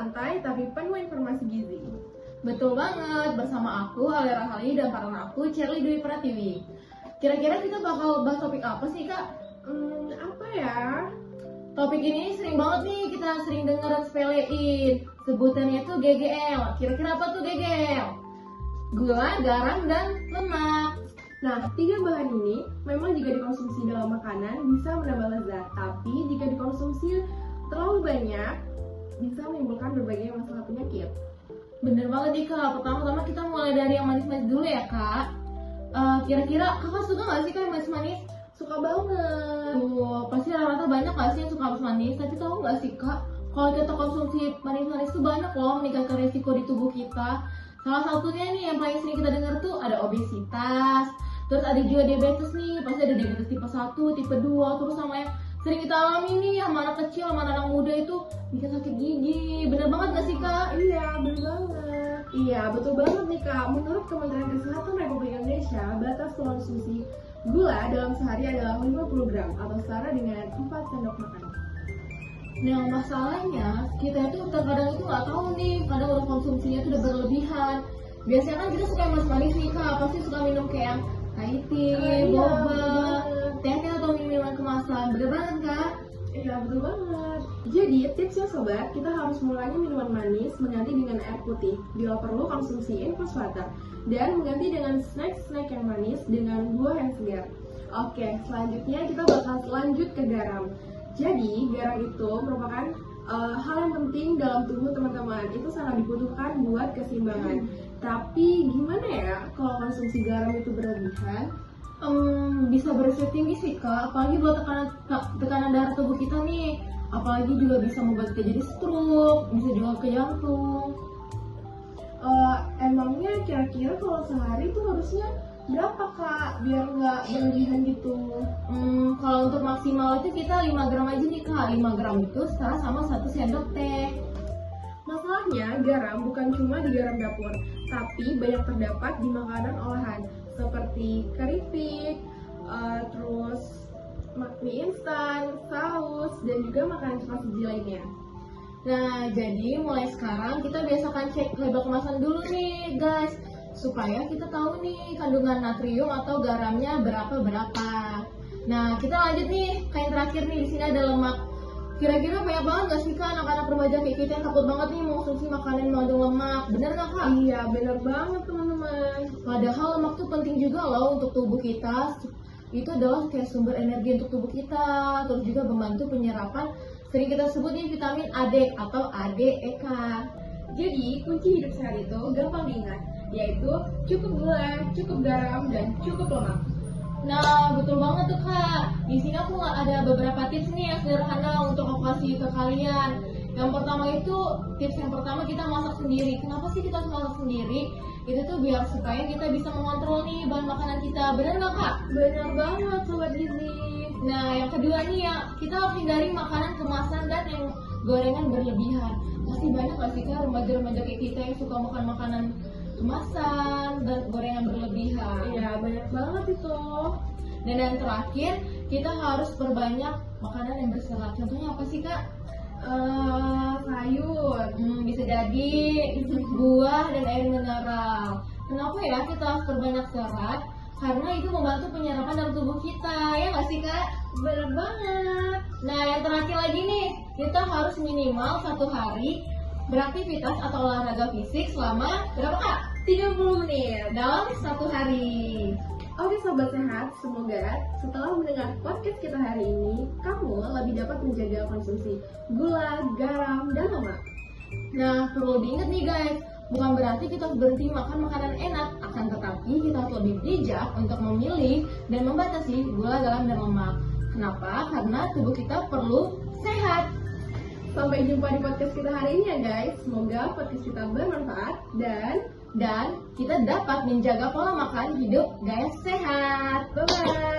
santai tapi penuh informasi gizi. Betul banget, bersama aku, Alera Hali, dan partner aku, Cherly Dwi Pratiwi. Kira-kira kita bakal bahas topik apa sih, Kak? Apa ya? Topik ini sering banget nih kita sering dengar dan sepelein. Sebutannya tuh GGL. Kira-kira apa tuh GGL? Gula, garam, dan lemak. Nah, 3 bahan ini memang jika dikonsumsi dalam makanan bisa menambah lezat, tapi jika dikonsumsi terlalu banyak bisa menimbulkan berbagai masalah penyakit. Bener banget nih, Kak. Pertama-tama kita mulai dari yang manis-manis dulu ya, Kak. Kira-kira kakak suka gak sih Kak yang manis-manis? Suka banget. Tuh, pasti rata-rata banyak gak sih yang suka manis-manis. Tapi tahu gak sih Kak, kalau kita konsumsi manis-manis tuh banyak loh meningkatkan resiko di tubuh kita. Salah satunya nih yang paling sering kita dengar tuh ada obesitas. Terus ada juga diabetes nih, pasti ada diabetes tipe 1, tipe 2, terus sama yang sering kita alami nih sama anak kecil, sama anak muda itu bikin sakit gigi. Bener banget gak sih Kak? Iya, bener banget. Iya, betul banget nih Kak. Menurut Kementerian Kesehatan Republik Indonesia, batas konsumsi gula dalam sehari adalah 50 gram atau setara dengan 4 sendok makan. Nah masalahnya, kita itu terkadang itu nggak tahu nih, kadang udah konsumsinya itu udah berlebihan. Biasanya kan kita suka yang manis-manis nih Kak, pasti suka minum kayak yang Thai tea, boba, teh atau minuman kemasan. Bener banget Kak? Iya, betul banget. Jadi, tipsnya sobat, kita harus mengurangi minuman manis mengganti dengan air putih. Bila perlu, konsumsi infus water. Dan mengganti dengan snack-snack yang manis dengan buah yang segar. Oke, selanjutnya kita bakal lanjut ke garam. Jadi, garam itu merupakan hal yang penting dalam tubuh teman-teman. Itu sangat dibutuhkan buat keseimbangan. Tapi, gimana ya kalau konsumsi garam itu berlebihan? Bisa beresiko tinggi sih Kak, apalagi buat tekanan darah tubuh kita nih. Apalagi juga bisa membuat kita jadi stroke, bisa juga ke jantung. Emangnya kira-kira kalau sehari itu harusnya berapa Kak biar nggak berlebihan gitu? Kalau untuk maksimal itu kita 5 gram aja nih Kak. 5 gram itu setara sama 1 sendok teh. Masalahnya garam bukan cuma di garam dapur, tapi banyak terdapat di makanan olahan seperti keripik, terus mie instan, saus, dan juga makanan cepat saji lainnya. Nah, jadi mulai sekarang kita biasakan cek label kemasan dulu nih guys, supaya kita tahu nih kandungan natrium atau garamnya berapa. Nah, kita lanjut nih ke yang terakhir nih, di sini ada lemak. Kira-kira banyak banget gak sih Kak anak-anak remaja kayak kita yang takut banget nih mengonsumsi makanan yang mengandung lemak? Bener gak Kak? Iya, bener banget teman-teman. Padahal lemak tuh penting juga loh untuk tubuh kita. Itu adalah kayak sumber energi untuk tubuh kita, terus juga membantu penyerapan sering kita sebut nih vitamin AD atau ADEK. Jadi kunci hidup sehat itu gampang diingat, yaitu cukup gula, cukup garam, dan cukup lemak. Nah, betul banget tuh Kak. Di sini aku ada beberapa tips nih yang sederhana untuk aku kasih ke kalian. Yang pertama itu, tips yang pertama kita masak sendiri. Kenapa sih kita harus masak sendiri? Itu tuh biar supaya kita bisa mengontrol nih bahan makanan kita. Bener nggak Kak? Bener banget Sobat Gizi. Nah, yang kedua nih ya, kita harus hindari makanan kemasan dan yang gorengan berlebihan. Pasti banyak gak sih Kak remaja-remaja kayak kita yang suka makan makanan kemasan dan gorengan berlebihan. Iya, banyak banget itu. Dan yang terakhir, kita harus perbanyak makanan yang berserat. Contohnya apa sih Kak? Sayur. Bisa jadi buah dan air mineral. Kenapa ya kita harus perbanyak serat? Karena itu membantu penyerapan dalam tubuh kita, ya nggak sih Kak? Bener banget. Nah, yang terakhir lagi nih, kita harus minimal 1 hari beraktivitas atau olahraga fisik selama berapa Kak? 30 menit dalam 1 hari. Oke Sobat Sehat, semoga setelah mendengar podcast kita hari ini, kamu lebih dapat menjaga konsumsi gula, garam, dan lemak. Nah, perlu diingat nih guys, bukan berarti kita harus berhenti makan makanan enak, akan tetapi kita harus lebih bijak untuk memilih dan membatasi gula, garam, dan lemak. Kenapa? Karena tubuh kita perlu sehat. Sampai jumpa di podcast kita hari ini ya guys. Semoga podcast kita bermanfaat dan kita dapat menjaga pola makan hidup gaya sehat. bye-bye.